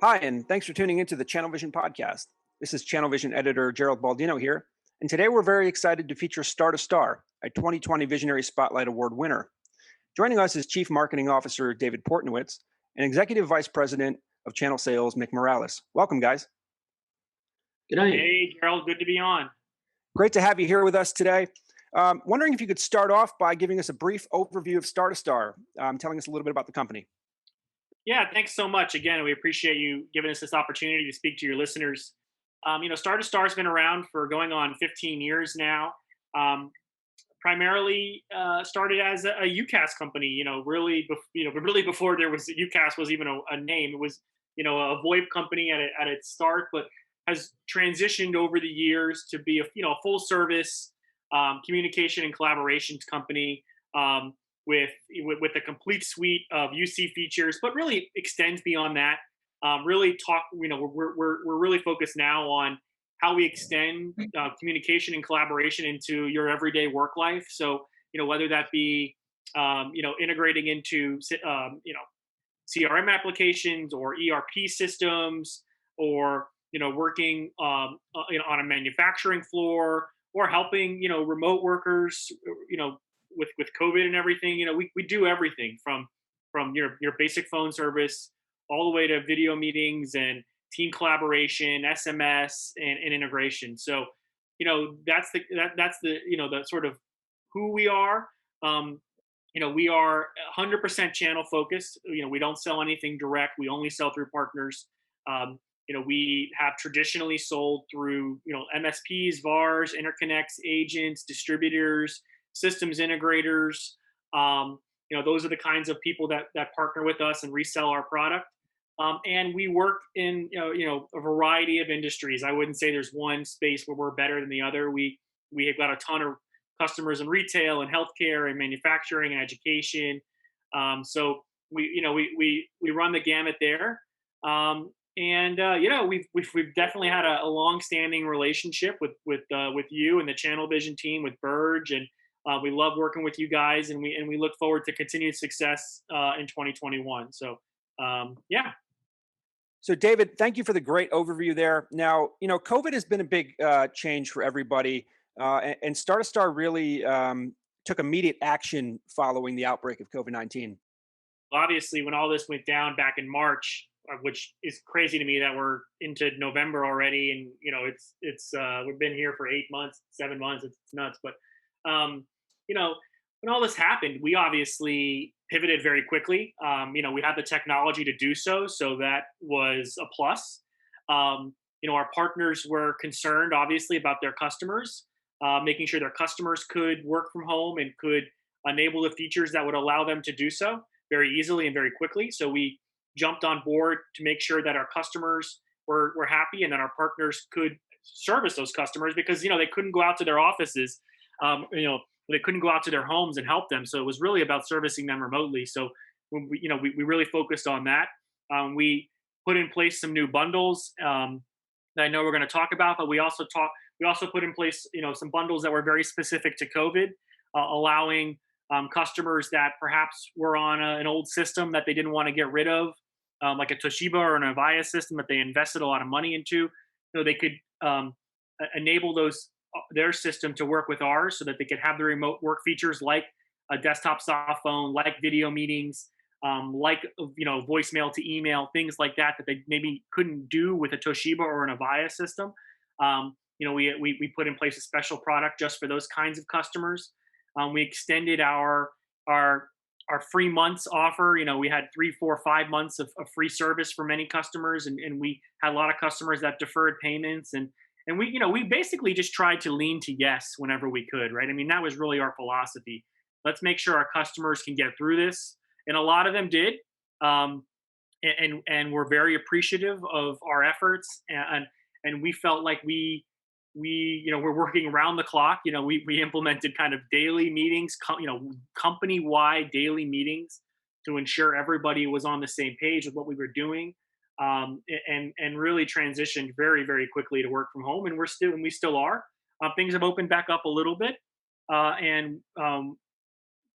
Hi, and thanks for tuning into the ChannelVision podcast. This is ChannelVision editor Gerald Baldino here, and today we're very excited to feature Star2Star, a 2020 Visionary Spotlight Award winner. Joining us is Chief Marketing Officer David Portnowitz and Executive Vice President of Channel Sales Mick Miralis. Welcome, guys. Good night. Hey, Gerald, good to be on. Great to have you here with us today. Wondering if you could start off by giving us a brief overview of Star2Star, telling us a little bit about the company. Yeah, thanks so much. Again, we appreciate you giving us this opportunity to speak to your listeners. Star2Star has been around for going on 15 years now. Primarily started as a UCaaS company. Really before there was UCaaS was even a name. It was a VoIP company at its start, but has transitioned over the years to be a full service communication and collaborations company. With a complete suite of UC features, but really extends beyond that. We're really focused now on how we extend communication and collaboration into your everyday work life. So whether that be integrating into CRM applications or ERP systems, or working on a manufacturing floor, or helping remote workers with COVID and everything. We do everything from your basic phone service all the way to video meetings and team collaboration, SMS, and integration. So that's the sort of who we are. We are 100% channel focused. We don't sell anything direct. We only sell through partners. We have traditionally sold through MSPs, VARs, interconnects, agents, distributors, systems integrators. Those are the kinds of people that partner with us and resell our product. And we work in a variety of industries. I wouldn't say there's one space where we're better than the other. We have got a ton of customers in retail and healthcare and manufacturing and education. So we run the gamut there. We've definitely had a long-standing relationship with you and the ChannelVision team, with Burge, and we love working with you guys, and we look forward to continued success in 2021. So, yeah. So, David, thank you for the great overview there. Now, COVID has been a big change for everybody, and Star2Star really took immediate action following the outbreak of COVID-19. Obviously, when all this went down back in March, which is crazy to me that we're into November already, and it's we've been here for 8 months, 7 months. It's nuts, but when all this happened, we obviously pivoted very quickly. We had the technology to do so that was a plus. Our partners were concerned, obviously, about their customers, making sure their customers could work from home and could enable the features that would allow them to do so very easily and very quickly. So we jumped on board to make sure that our customers were happy, and that our partners could service those customers, because they couldn't go out to their offices. They couldn't go out to their homes and help them. So it was really about servicing them remotely. So we really focused on that. We put in place some new bundles that I know we're going to talk about, but we also put in place some bundles that were very specific to COVID, allowing customers that perhaps were on an old system that they didn't want to get rid of, like a Toshiba or an Avaya system that they invested a lot of money into. They could enable their system to work with ours, so that they could have the remote work features like a desktop soft phone, like video meetings, like voicemail to email, things like that they maybe couldn't do with a Toshiba or an Avaya system. We put in place a special product just for those kinds of customers. We extended our free months offer. We had 3, 4, 5 months of free service for many customers, and we had a lot of customers that deferred payments, and we basically just tried to lean to yes whenever we could, right? I mean, that was really our philosophy. Let's make sure our customers can get through this, and a lot of them did, and we're very appreciative of our efforts, and we felt like we're working around the clock. We implemented kind of daily meetings, company-wide daily meetings, to ensure everybody was on the same page with what we were doing. And really transitioned very, very quickly to work from home, and we still are. Things have opened back up a little bit, and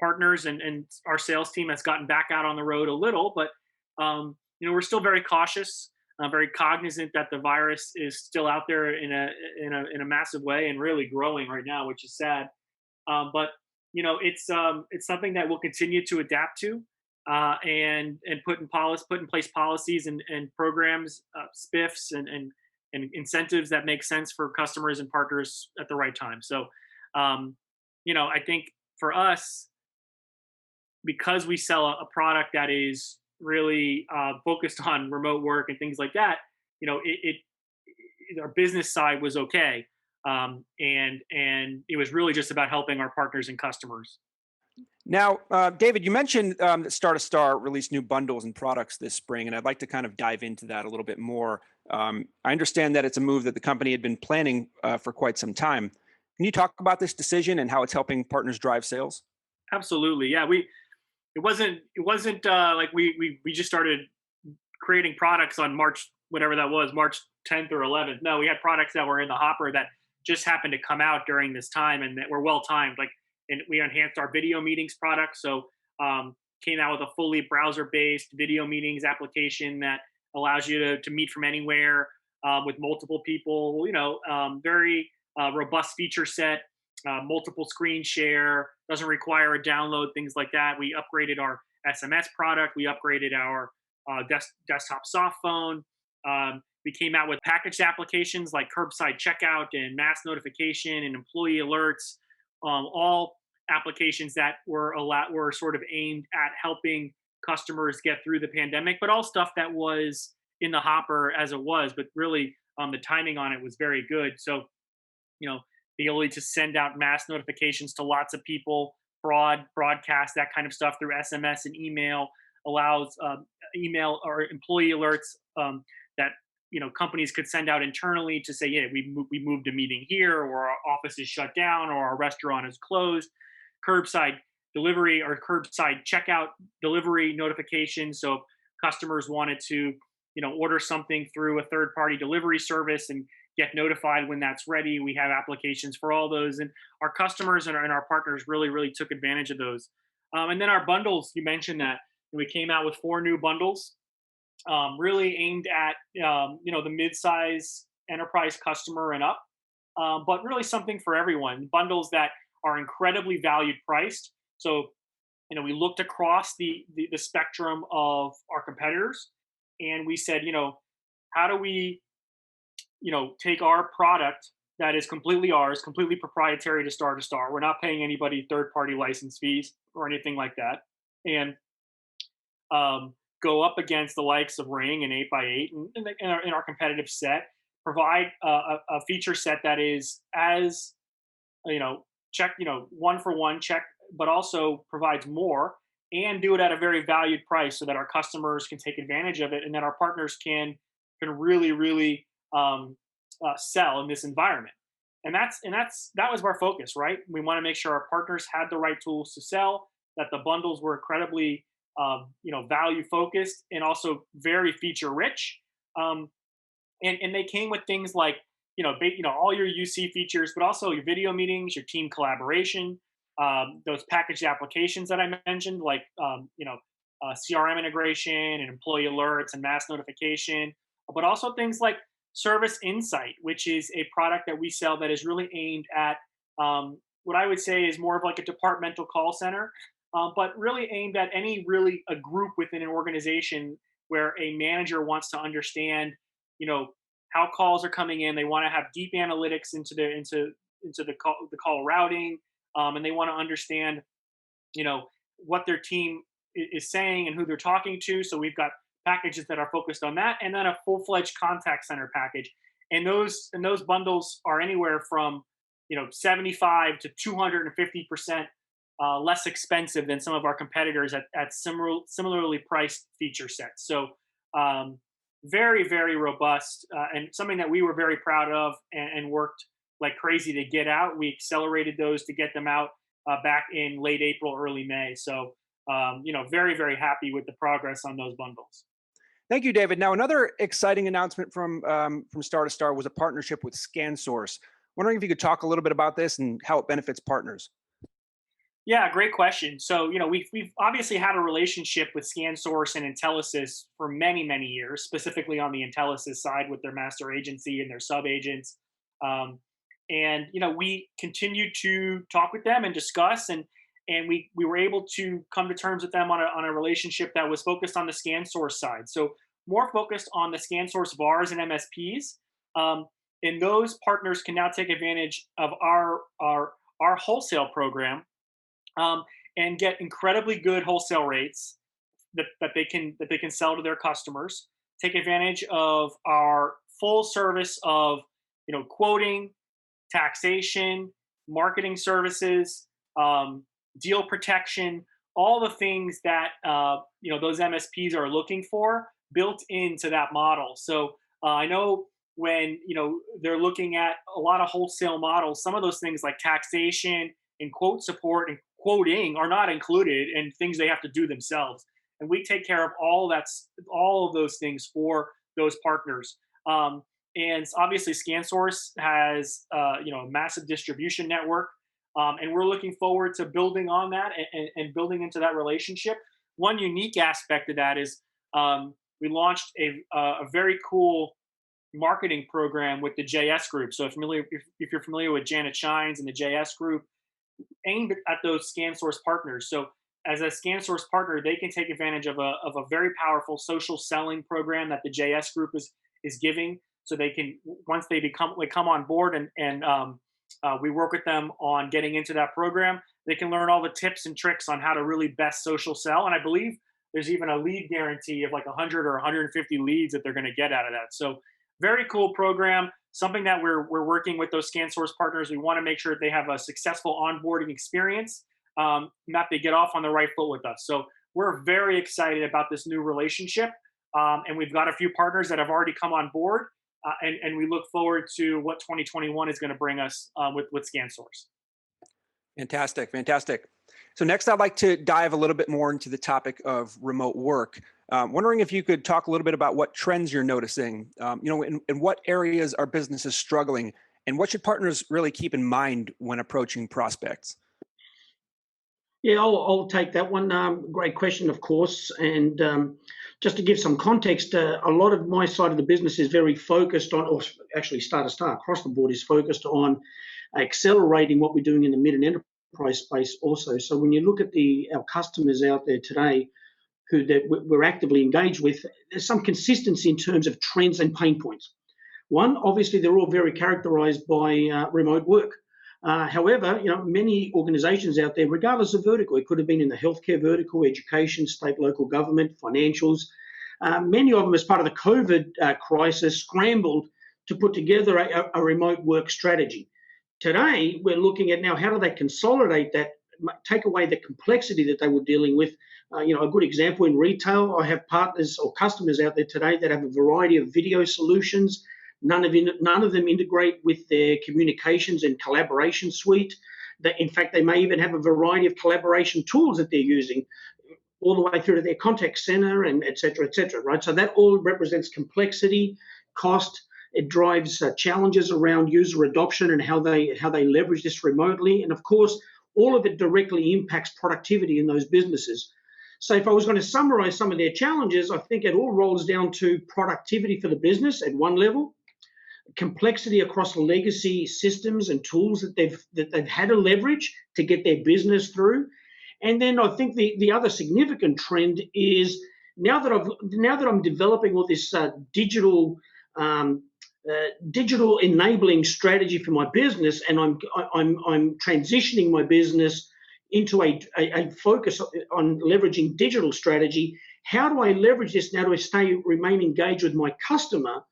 partners and our sales team has gotten back out on the road a little, but we're still very cautious. very cognizant that the virus is still out there in a massive way and really growing right now, which is sad. But it's something that we'll continue to adapt to, and put in place policies and programs, spiffs and incentives that make sense for customers and partners at the right time. So, I think for us, because we sell a product that is really focused on remote work and things like that, our business side was okay, and it was really just about helping our partners and customers. Now, David, you mentioned that Star2Star released new bundles and products this spring, and I'd like to kind of dive into that a little bit more. I understand that it's a move that the company had been planning for quite some time. Can you talk about this decision and how it's helping partners drive sales? Absolutely, yeah. It wasn't like we just started creating products on March, whatever that was, March 10th or 11th. No, we had products that were in the hopper that just happened to come out during this time and that were well timed. And we enhanced our video meetings product. So came out with a fully browser-based video meetings application that allows you to meet from anywhere with multiple people. Very robust feature set, multiple screen share, doesn't require a download, things like that. We upgraded our SMS product. We upgraded our desktop soft phone. We came out with packaged applications like curbside checkout and mass notification and employee alerts. All applications that were sort of aimed at helping customers get through the pandemic, but all stuff that was in the hopper as it was. But really, the timing on it was very good. So, the ability to send out mass notifications to lots of people, broadcast, that kind of stuff through SMS and email allows email or employee alerts that companies could send out internally to say, yeah, we moved a meeting here, or our office is shut down, or our restaurant is closed. Curbside delivery or curbside checkout delivery notifications. So if customers wanted to, order something through a third-party delivery service and get notified when that's ready, we have applications for all those. And our customers and our partners really, really took advantage of those. And then our bundles, you mentioned that. We came out with 4 new bundles, really aimed at the mid-size enterprise customer and up, but really something for everyone. Bundles that are incredibly valued priced. So, we looked across the spectrum of our competitors, and we said, how do we, take our product that is completely ours, completely proprietary to Star2Star. We're not paying anybody third-party license fees or anything like that, and go up against the likes of Ring and 8x8 in our competitive set. Provide a feature set that is as check, one for one check, but also provides more, and do it at a very valued price so that our customers can take advantage of it, and that our partners can really, really sell in this environment. And that was our focus, right? We want to make sure our partners had the right tools to sell, that the bundles were incredibly value focused and also very feature rich. And they came with things like, all your UC features, but also your video meetings, your team collaboration, those packaged applications that I mentioned, like, CRM integration and employee alerts and mass notification, but also things like Service Insight, which is a product that we sell that is really aimed at what I would say is more of like a departmental call center, but really aimed at a group within an organization where a manager wants to understand, how calls are coming in. They want to have deep analytics into the call routing, and they want to understand, what their team is saying and who they're talking to. So we've got packages that are focused on that, and then a full-fledged contact center package. And those bundles are anywhere from 75 to 250% less expensive than some of our competitors at similarly priced feature sets. So very, very robust, and something that we were very proud of and worked like crazy to get out. We accelerated those to get them out back in late April, early May. So very, very happy with the progress on those bundles. Thank you, David. Now, another exciting announcement from Star2Star was a partnership with Scansource. Wondering if you could talk a little bit about this and how it benefits partners. Yeah, great question. So, we've obviously had a relationship with Scansource and Intellisys for many, many years, specifically on the Intellisys side with their master agency and their sub agents. Um, and we continued to talk with them and discuss, and we were able to come to terms with them on a relationship that was focused on the Scansource side. So more focused on the Scansource VARs and MSPs. And those partners can now take advantage of our wholesale program, and get incredibly good wholesale rates that they can sell to their customers. Take advantage of our full service of quoting, taxation, marketing services, deal protection, all the things that those MSPs are looking for built into that model. So I know when they're looking at a lot of wholesale models, some of those things like taxation and quote support and quoting are not included and things they have to do themselves. And we take care of all of those things for those partners. And obviously, Scansource has a massive distribution network, and we're looking forward to building on that and building into that relationship. One unique aspect of that is we launched a very cool marketing program with the JS Group. So if you're familiar with Janet Shines and the JS Group, aimed at those Scansource partners. So as a Scansource partner, they can take advantage of a very powerful social selling program that the JS Group is giving. So they can, once they come on board and we work with them on getting into that program, they can learn all the tips and tricks on how to really best social sell. And I believe there's even a lead guarantee of like 100 or 150 leads that they're going to get out of that. So very cool program. Something that we're working with those Scansource partners. We want to make sure that they have a successful onboarding experience, and that they get off on the right foot with us. So we're very excited about this new relationship, and we've got a few partners that have already come on board, and we look forward to what 2021 is going to bring us with Scansource. Fantastic. So next, I'd like to dive a little bit more into the topic of remote work. Wondering if you could talk a little bit about what trends you're noticing, in what areas are businesses struggling, and what should partners really keep in mind when approaching prospects? Yeah, I'll take that one. Great question, of course. And just to give some context, a lot of my side of the business is very focused on, or actually Star2Star across the board is focused on accelerating what we're doing in the mid and enterprise space also. So when you look at our customers out there today that we're actively engaged with, there's some consistency in terms of trends and pain points. One, obviously, they're all very characterized by remote work. However, many organizations out there, regardless of vertical, it could have been in the healthcare vertical, education, state, local government, financials. Many of them, as part of the COVID crisis, scrambled to put together a remote work strategy. Today, we're looking at now how do they consolidate that, take away the complexity that they were dealing with. A good example in retail, I have partners or customers out there today that have a variety of video solutions. None of them integrate with their communications and collaboration suite. In fact, they may even have a variety of collaboration tools that they're using, all the way through to their contact center and et cetera, right? So that all represents complexity, cost. It drives challenges around user adoption and how they leverage this remotely. And of course, all of it directly impacts productivity in those businesses. So if I was going to summarize some of their challenges, I think it all rolls down to productivity for the business at one level, complexity across legacy systems and tools that they've had to leverage to get their business through. And then I think the other significant trend is now that I'm developing all this digital enabling strategy for my business, and I'm transitioning my business into a focus on leveraging digital strategy. How do I leverage this now to remain engaged with my customer,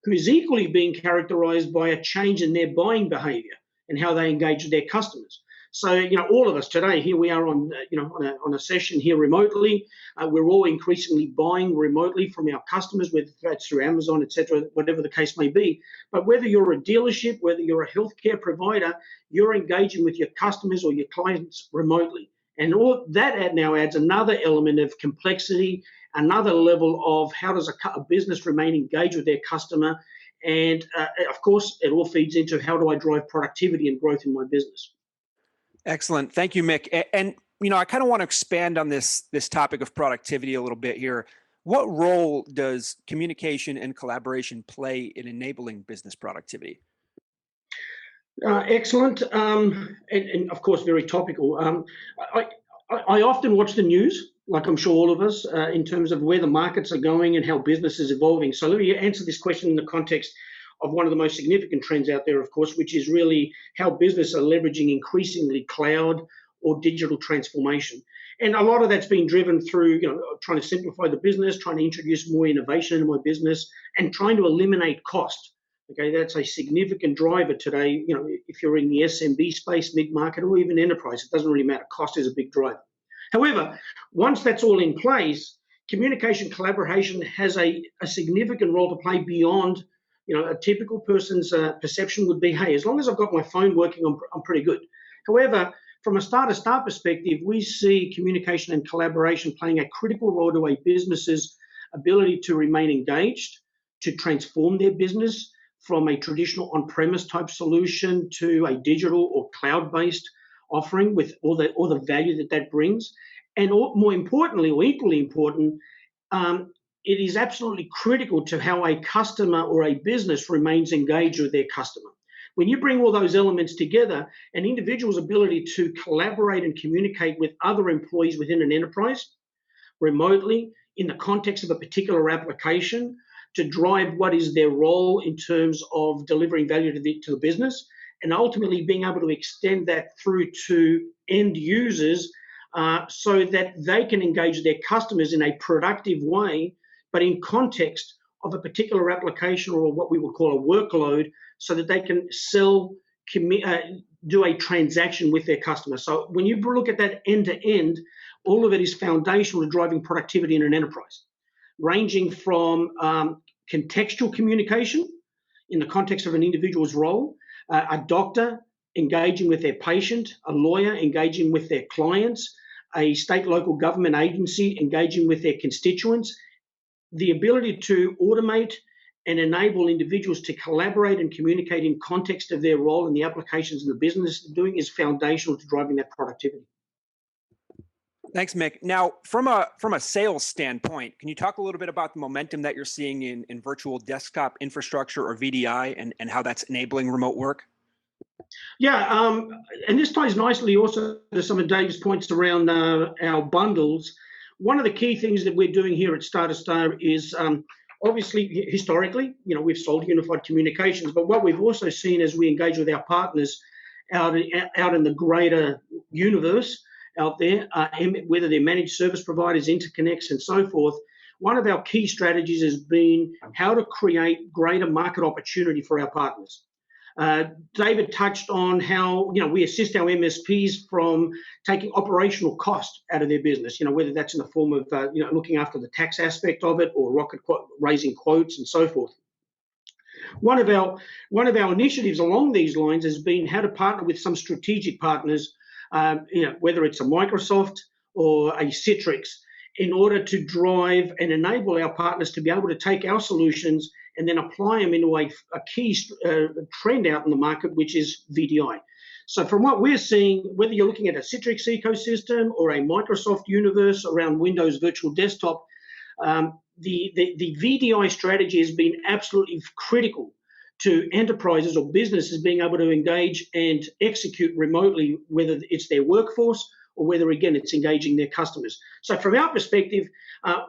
who is equally being characterized by a change in their buying behavior and how they engage with their customers? So, all of us today, here we are on a session here remotely. We're all increasingly buying remotely from our customers, whether that's through Amazon, et cetera, whatever the case may be. But whether you're a dealership, whether you're a healthcare provider, you're engaging with your customers or your clients remotely. And all that now adds another element of complexity, another level of how does a business remain engaged with their customer. And of course, it all feeds into how do I drive productivity and growth in my business. Excellent. Thank you, Mick. And I kind of want to expand on this topic of productivity a little bit here. What role does communication and collaboration play in enabling business productivity? Excellent, and of course very topical. I often watch the news, like I'm sure all of us, in terms of where the markets are going and how business is evolving. So let me answer this question in the context of one of the most significant trends out there, of course, which is really how business are leveraging increasingly cloud or digital transformation. And a lot of that's been driven through, trying to simplify the business, trying to introduce more innovation into my business, and trying to eliminate cost. Okay, that's a significant driver today. If you're in the SMB space, mid-market, or even enterprise, it doesn't really matter. Cost is a big driver. However, once that's all in place, communication collaboration has a significant role to play beyond, a typical person's perception would be, hey, as long as I've got my phone working, I'm pretty good. However, from a Star2Star perspective, we see communication and collaboration playing a critical role to a business's ability to remain engaged, to transform their business from a traditional on-premise type solution to a digital or cloud-based offering with all the value that brings. And more importantly, or equally important, it is absolutely critical to how a customer or a business remains engaged with their customer. When you bring all those elements together, an individual's ability to collaborate and communicate with other employees within an enterprise remotely in the context of a particular application to drive what is their role in terms of delivering value to the business, and ultimately being able to extend that through to end users so that they can engage their customers in a productive way, but in context of a particular application or what we would call a workload, so that they can do a transaction with their customer. So when you look at that end to end, all of it is foundational to driving productivity in an enterprise, ranging from contextual communication in the context of an individual's role, a doctor engaging with their patient, a lawyer engaging with their clients, a state local government agency engaging with their constituents. The ability to automate and enable individuals to collaborate and communicate in context of their role and the applications in the business they're doing is foundational to driving that productivity. Thanks, Mick. Now, from a sales standpoint, can you talk a little bit about the momentum that you're seeing in virtual desktop infrastructure or VDI and how that's enabling remote work? Yeah, and this ties nicely also to some of Dave's points around our bundles. One of the key things that we're doing here at Star2Star is obviously, historically, we've sold unified communications, but what we've also seen as we engage with our partners out in the greater universe out there, whether they're managed service providers, interconnects, and so forth, one of our key strategies has been how to create greater market opportunity for our partners. David touched on how we assist our MSPs from taking operational cost out of their business, whether that's in the form of looking after the tax aspect of it or raising quotes and so forth. One of our initiatives along these lines has been how to partner with some strategic partners, whether it's a Microsoft or a Citrix, in order to drive and enable our partners to be able to take our solutions and then apply them into a key trend out in the market, which is VDI. So from what we're seeing, whether you're looking at a Citrix ecosystem or a Microsoft universe around Windows Virtual Desktop, the VDI strategy has been absolutely critical to enterprises or businesses being able to engage and execute remotely, whether it's their workforce or whether, again, it's engaging their customers. So from our perspective,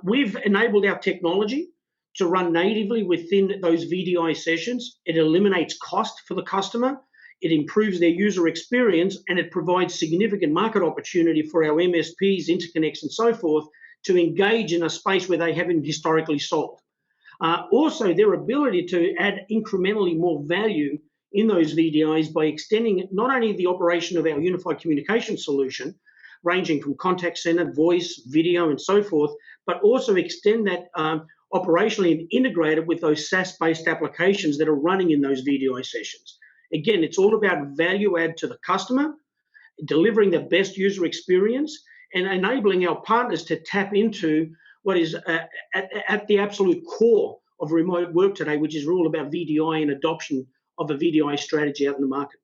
we've enabled our technology to run natively within those VDI sessions. It eliminates cost for the customer, it improves their user experience, and it provides significant market opportunity for our MSPs, interconnects, and so forth to engage in a space where they haven't historically sold. Also, their ability to add incrementally more value in those VDIs by extending not only the operation of our unified communication solution, ranging from contact center, voice, video, and so forth, but also extend that operationally and integrate it with those SaaS-based applications that are running in those VDI sessions. Again, it's all about value add to the customer, delivering the best user experience, and enabling our partners to tap into what is at the absolute core of remote work today, which is all about VDI and adoption of a VDI strategy out in the market.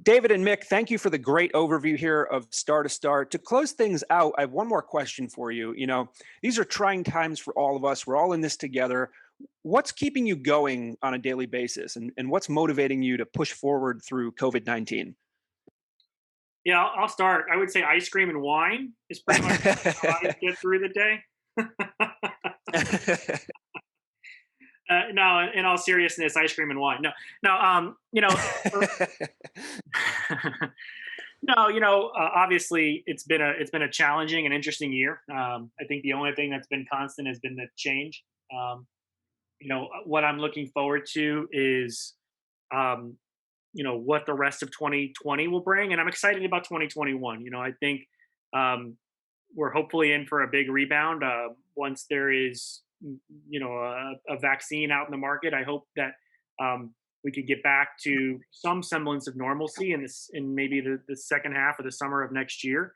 David and Mick, thank you for the great overview here of Star2Star. To close things out, I have one more question for you. These are trying times for all of us. We're all in this together. What's keeping you going on a daily basis, and what's motivating you to push forward through COVID-19? Yeah, I'll start. I would say ice cream and wine is pretty much how I get through the day. No, in all seriousness, ice cream and wine. No, no, obviously it's been a challenging and interesting year. I think the only thing that's been constant has been the change. What I'm looking forward to is, what the rest of 2020 will bring, and I'm excited about 2021. I think we're hopefully in for a big rebound once there is a vaccine out in the market. I hope that we could get back to some semblance of normalcy in maybe the second half of the summer of next year.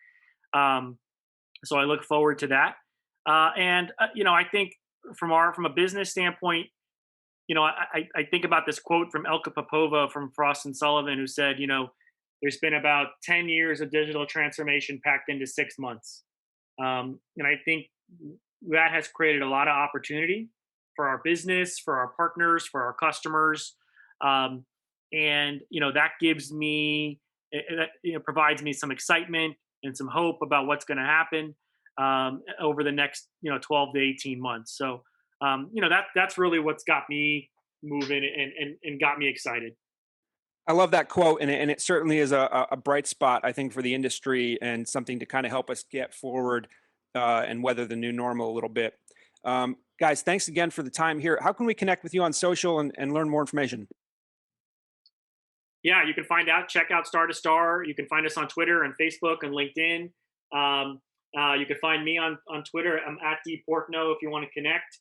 So I look forward to that. I think from a business standpoint, I think about this quote from Elka Popova from Frost & Sullivan, who said, there's been about 10 years of digital transformation packed into 6 months. And I think that has created a lot of opportunity for our business, for our partners, for our customers. That gives me, provides me some excitement and some hope about what's going to happen over the next, 12 to 18 months. So, that's really what's got me moving and got me excited. I love that quote, and it certainly is a bright spot, I think, for the industry and something to kind of help us get forward and weather the new normal a little bit. Guys, thanks again for the time here. How can we connect with you on social and learn more information? Yeah, you can check out Star2Star. You can find us on Twitter and Facebook and LinkedIn. You can find me on Twitter. I'm at @Portno if you want to connect.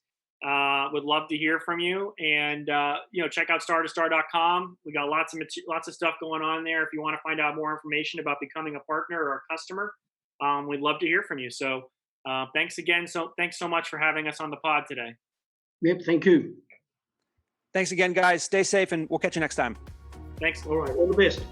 Would love to hear from you, and check out Star2Star.com. We got lots of stuff going on there. If you want to find out more information about becoming a partner or a customer, we'd love to hear from you. So thanks again. Thanks so much for having us on the pod today. Yep, thank you. Thanks again, guys. Stay safe, and we'll catch you next time. Thanks. All right, all the best.